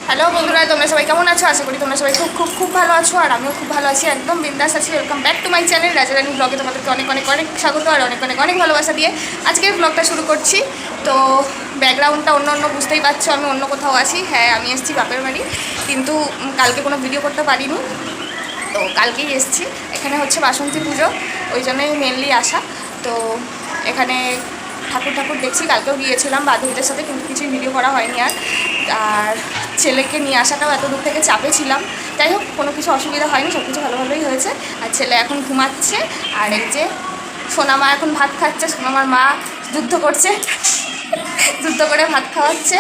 Hello বন্ধুরা, তোমরা সবাই কেমন আছো? আশা করি তোমরা সবাই খুব খুব খুব ভালো আছো, আর আমিও খুব ভালো আছি, একদম বিন্দাস আছি। Welcome back to my channel Rajarani ব্লগে। তোমাদেরকে অনেক অনেক অনেক স্বাগত আর অনেক অনেক অনেক ভালোবাসা দিয়ে আজকে ব্লগটা শুরু করছি। তো ব্যাকগ্রাউন্ডটা অন্য অন্য বুঝতেই পারছো, আমি অন্য কোথাও আছি। হ্যাঁ, আমি এসেছি বাপের বাড়ি, কিন্তু কালকে কোনো ভিডিও করতে পারিনি, তো কালকেই এসেছি। এখানে হচ্ছে বাসন্তী পুজো, ওই জন্যই মেনলি আসা। তো এখানে ঠাকুর দেখছি, কালকেও গিয়েছিলাম বান্ধবীদের সাথে, কিন্তু কিছুই ভিডিও করা হয়নি। আর ছেলেকে নিয়ে আসাটাও এত দূর থেকে চাপে ছিলাম। যাই হোক, কোনো কিছু অসুবিধা হয়নি, সব কিছু ভালোভাবেই হয়েছে। আর ছেলে এখন ঘুমাচ্ছে, আর এই যে সোনামা এখন ভাত খাচ্ছে। সোনামার মা যুদ্ধ করছে, যুদ্ধ করে ভাত খাওয়াচ্ছে।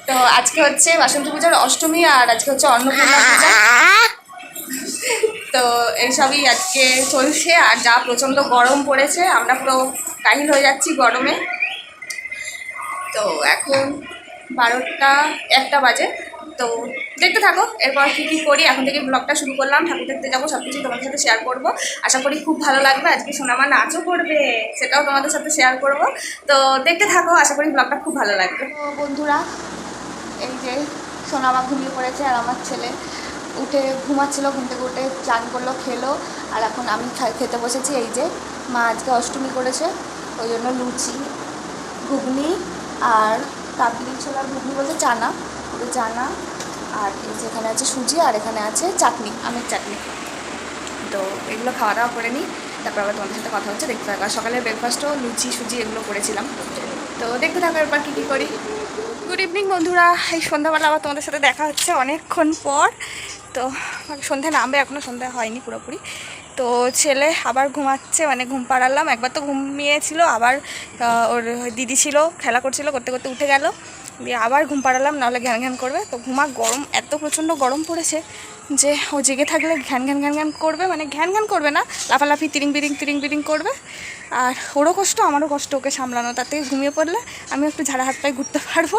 তো আজকে হচ্ছে বাসন্তী পূজার অষ্টমী, আর আজকে হচ্ছে অন্নপূর্ণা পূজা। তো এইসবই আজকে চলছে। আর যা প্রচণ্ড গরম পড়েছে, আমরা পুরো কাহিল হয়ে যাচ্ছি গরমে। তো এখন 1টা বাজে। তো দেখতে থাকো এরপর কী করি। এখন থেকে ব্লগটা শুরু করলাম, ঠাকুর দেখতে যাবো, সব কিছু তোমাদের সাথে শেয়ার করবো। আশা করি খুব ভালো লাগবে। আজকে সোনামা নাচও করবে, সেটাও তোমাদের সাথে শেয়ার করব। তো দেখতে থাকো, আশা করি ব্লগটা খুব ভালো লাগবে। তো বন্ধুরা, এই যে সোনামা ঘুমিয়ে পড়েছে, আর আমার ছেলে উঠে ঘুমাচ্ছিলো, ঘুম থেকে উঠে চান করলো, খেলো। আর এখন আমি খেতে বসেছি। এই যে মা আজকে অষ্টমী করেছে, ওই জন্য লুচি, ঘুগনি আর কাবলি ছোলার ঘুগনি বলতে চানা, পুরো চানা। আর এই যে এখানে আছে সুজি, আর এখানে আছে চাটনি, আমের চাটনি। তো এগুলো খাওয়া দাওয়া করে নিই, তারপর আবার তোমাদের সাথে কথা হচ্ছে, দেখতে থাকো। আর সকালের ব্রেকফাস্টও লুচি সুজি এগুলো করেছিলাম। তো দেখতে থাকো এরপর কী করি। গুড ইভিনিং বন্ধুরা, এই সন্ধ্যাবেলা আবার তোমাদের সাথে দেখা হচ্ছে অনেকক্ষণ পর। তো সন্ধ্যা নামবে, এখনও সন্ধ্যা হয়নি পুরোপুরি। তো ছেলে আবার ঘুমাচ্ছে, মানে ঘুম পাড়ালাম। একবার তো ঘুমিয়েছিল, আবার ওর দিদি ছিল, খেলা করছিল, করতে করতে উঠে গেল, দিয়ে আবার ঘুম পাড়ালাম, নাহলে ঘ্যান ঘ্যান করবে। তো ঘুমা, গরম এত প্রচণ্ড গরম পড়েছে যে ও জেগে থাকলে ঘ্যান ঘ্যান করবে, মানে ঘ্যান ঘ্যান করবে না, লাফালাফি তিরিং বিরিং করবে। আর ওরও কষ্ট, আমারও কষ্ট ওকে সামলানো। তার থেকে ঘুমিয়ে পড়লে আমি একটু ঝাড়া হাত পায়ে ঘুরতে পারবো,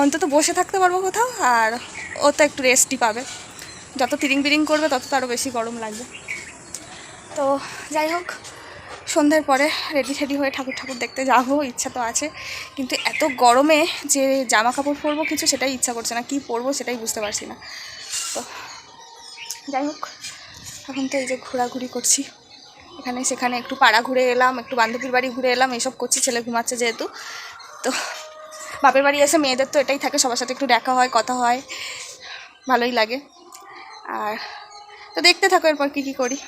অন্তত বসে থাকতে পারবো কোথাও, আর ও তো একটু রেস্টই পাবে। যত তিরিং বিরিং করবে তত আরও বেশি গরম লাগবে। তো যাই হোক, সন্ধ্যের পরে রেডি হয়ে ঠাকুর দেখতে যাবো, ইচ্ছা তো আছে, কিন্তু এত গরমে যে জামা কাপড় পরবো কিছু, সেটাই ইচ্ছা করছে না। কি পরবো সেটাই বুঝতে পারছি না। তো যাই হোক, এখন তো এই যে ঘোরাঘুরি করছি, এখানে সেখানে, একটু পাড়া ঘুরে এলাম, একটু বান্ধবীর বাড়ি ঘুরে এলাম, এইসব করছি। ছেলে ঘুমাচ্ছে যেহেতু। তো বাপের বাড়ি এসে মেয়েদের তো এটাই থাকে, সবার সাথে একটু দেখা হয়, কথা হয়, ভালোই লাগে। আর তো দেখতে থাকো এরপর কী করি।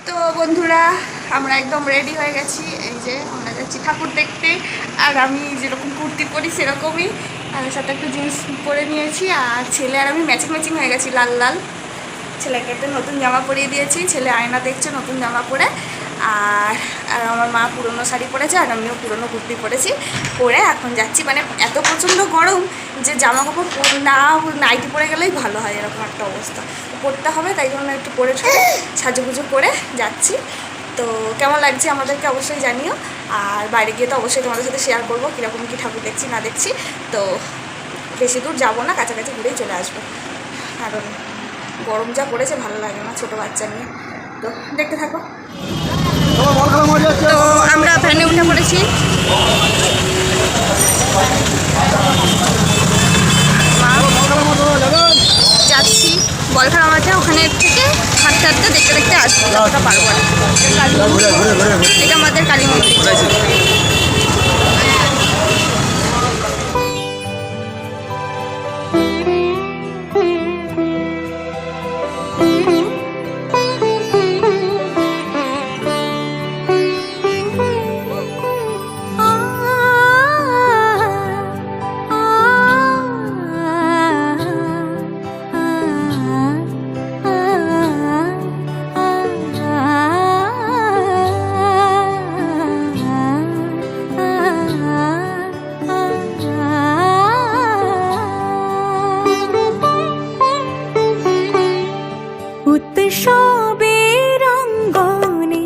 তো বন্ধুরা, আমরা একদম রেডি হয়ে গেছি। এই যে আমরা যাচ্ছি ঠাকুর দেখতে। আর আমি যেরকম কুর্তি পরি সেরকমই, আর সাথে একটা জিন্স পরে নিয়েছি। আর ছেলে আর আমি ম্যাচিং হয়ে গেছি, লাল লাল। ছেলেকে একটা নতুন জামা পরিয়ে দিয়েছি, ছেলে আয়না দেখছে নতুন জামা পরে। আর আমার মা পুরনো শাড়ি পরেছে, আর আমিও পুরনো কুর্তি পরেছি, পরে এখন যাচ্ছি। মানে এত প্রচণ্ড গরম যে জামা কাপড় নাইটি পরে গেলেই ভালো হয়, এরকম একটা অবস্থা। পরতে হবে, তাই জন্য একটু পরে সাজুগুজু করে যাচ্ছি। তো কেমন লাগছে আমাদেরকে অবশ্যই জানিও। আর বাইরে গিয়ে তো অবশ্যই তোমাদের সাথে শেয়ার করবো কীরকম কী ঠাকুর দেখছি না দেখছি। তো বেশি দূর যাবো না, কাছাকাছি ঘুরেই চলে আসবো, কারণ গরম যা পড়েছে ভালো লাগে না ছোটো বাচ্চা নিয়ে। তো দেখতে থাকো। তো আমরা ভ্যানে উঠে পড়েছি, যাচ্ছি বলখানা মাঠে। ওখানে থেকে হাঁটতে দেখতে আসবো, যতটা পারবো। এটা আমাদের কালী মন্দির। উৎসবের অঙ্গনে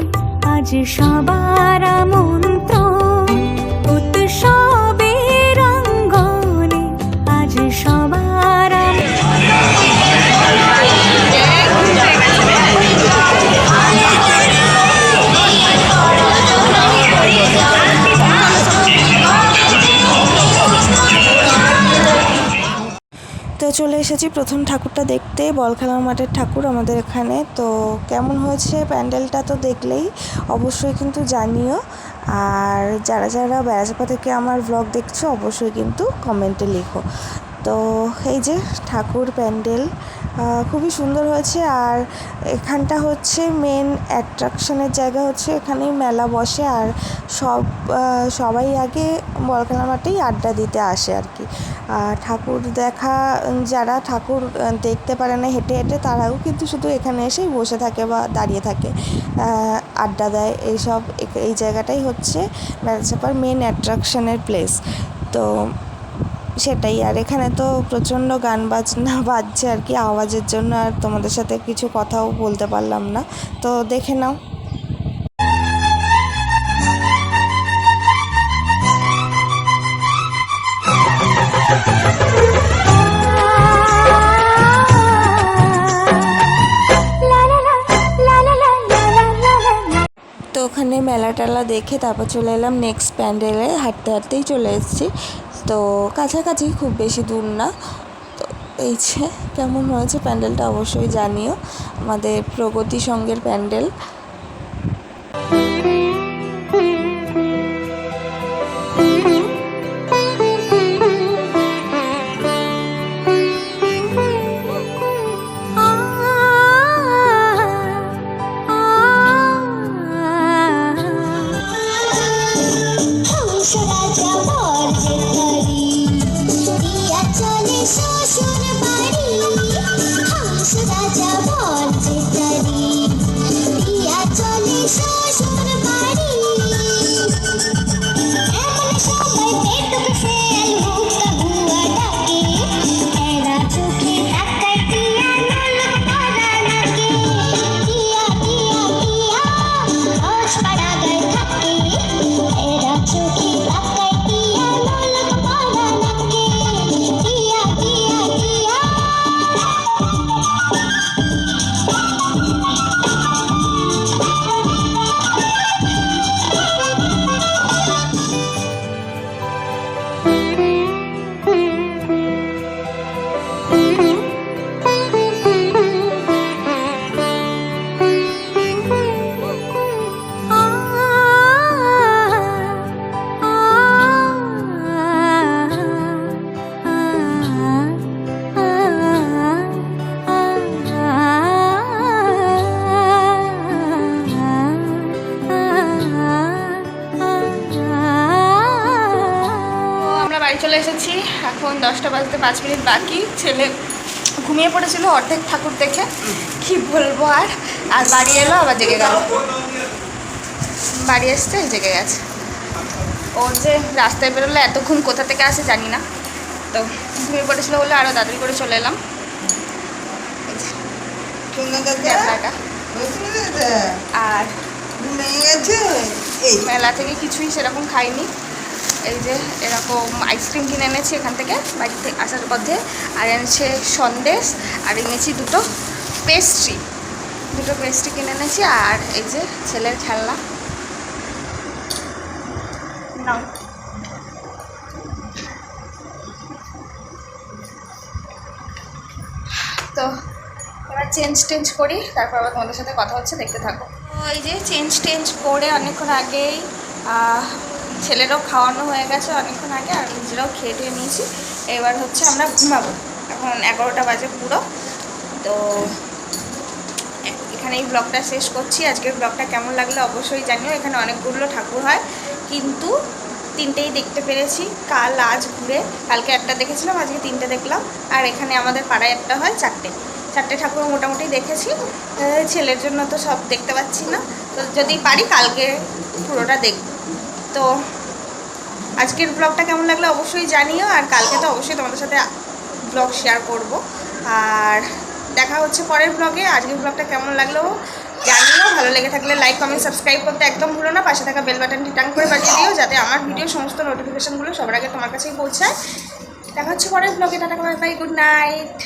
আজ সবার আমন্ত্রণ, উৎসবের অঙ্গনে আজ সবার আমন্ত্রণ। চলে এসেছি প্রথম ঠাকুরটা দেখতে, বলখেলার মাঠের ঠাকুর আমাদের এখানে। তো কেমন হয়েছে প্যান্ডেলটা তো দেখলেই, অবশ্যই কিন্তু জানিও। আর যারা যারা বেড়াচাপা থেকে আমার ব্লগ দেখছো অবশ্যই কিন্তু কমেন্টে লিখো। তো এই যে ঠাকুর প্যান্ডেল খুবই সুন্দর হয়েছে। আর এখানটা হচ্ছে মেন অ্যাট্রাকশনের জায়গা, হচ্ছে এখানেই মেলা বসে। আর সবাই আগে বলখেলা মাঠেই আড্ডা দিতে আসে আর কি। ঠাকুর দেখা, যারা ঠাকুর দেখতে পারে না হেঁটে হেঁটে, তারাও কিন্তু শুধু এখানে এসেই বসে থাকে বা দাঁড়িয়ে থাকে, আড্ডা দেয় এইসব। এই জায়গাটাই হচ্ছে বেড়াচাপার মেন অ্যাট্রাকশনের প্লেস। তো সেটাই। আর এখানে তো প্রচণ্ড গান বাজনা বাজছে আর কি, আওয়াজের জন্য আর তোমাদের সাথে কিছু কথাও বলতে পারলাম না। তো দেখে নাও। তো ওখানে মেলা টেলা দেখে তারপর চলে এলাম নেক্সট প্যান্ডেলে, হাঁটতে হাঁটতেই চলে এসেছি। তো কাছাকাছি, খুব বেশি দূর না। তো এই যে কেমন হয়েছে প্যান্ডেলটা অবশ্যই জানিও। আমাদের প্রগতি সংঘের প্যান্ডেল। চলে এসেছি, এখন 10টা বাজতে 5 মিনিট বাকি। ছেলে ঘুমিয়ে পড়েছিল অর্ধেক ঠাকুর দেখে, কি বলবো। আর বাড়ি এলো, আবার জেগে গেল। বাড়ি এসছে জেগে গেছে। ওর যে রাস্তায় বেরোলে এতক্ষণ কোথা থেকে আসে জানি না। তো ঘুমিয়ে পড়েছিল বলে আরও তাড়াতাড়ি করে চলে এলাম। আর মেলা থেকে কিছুই সেরকম খাইনি। এই যে এরকম আইসক্রিম কিনে এনেছি এখান থেকে বাড়ি থেকে আসার পথে। আর এনেছে সন্দেশ, আর এনেছি দুটো পেস্ট্রি কিনে এনেছি। আর এই যে ছেলের খেলনা নাও। তো এবার চেঞ্জ করি, তারপর আবার তোমাদের সাথে কথা হচ্ছে, দেখতে থাকো। তো এই যে চেঞ্জ করে অনেকক্ষণ আগেই ছেলেরও খাওয়ানো হয়ে গেছে অনেকক্ষণ আগে, আর নিজেরাও খেয়ে টেয়ে নিয়েছি। এবার হচ্ছে আমরা ঘুমাবো, এখন 11টা বাজে পুরো। তো এখানেই ব্লগটা শেষ করছি। আজকের ব্লগটা কেমন লাগলো অবশ্যই জানিও। এখানে অনেকগুলো ঠাকুর হয়, কিন্তু 3টেই দেখতে পেরেছি। কাল আজ ঘুরে, কালকে একটা দেখেছিলাম, আজকে 3টে দেখলাম। আর এখানে আমাদের পাড়ায় একটা হয় 4টে ঠাকুর মোটামুটি দেখেছি। ছেলের জন্য তো সব দেখতে পাচ্ছি না, তো যদি পারি কালকে পুরোটা দেখব। তো আজকের ব্লগটা কেমন লাগলো অবশ্যই জানিও। আর কালকে তো অবশ্যই তোমাদের সাথে ব্লগ শেয়ার করব। আর দেখা হচ্ছে পরের ব্লগে। আজকের ব্লগটা কেমন লাগলো জানিও। ভালো লেগে থাকলে লাইক, কমেন্ট, সাবস্ক্রাইব করতে একদম ভুলো না। পাশে থাকা বেল বাটনটি টাং করে বাজিয়ে দিও, যাতে আমার ভিডিও সমস্ত নোটিফিকেশানগুলো সবার আগে তোমার কাছেই পৌঁছায়। দেখা হচ্ছে পরের ব্লগে। Tata, bye bye, good night.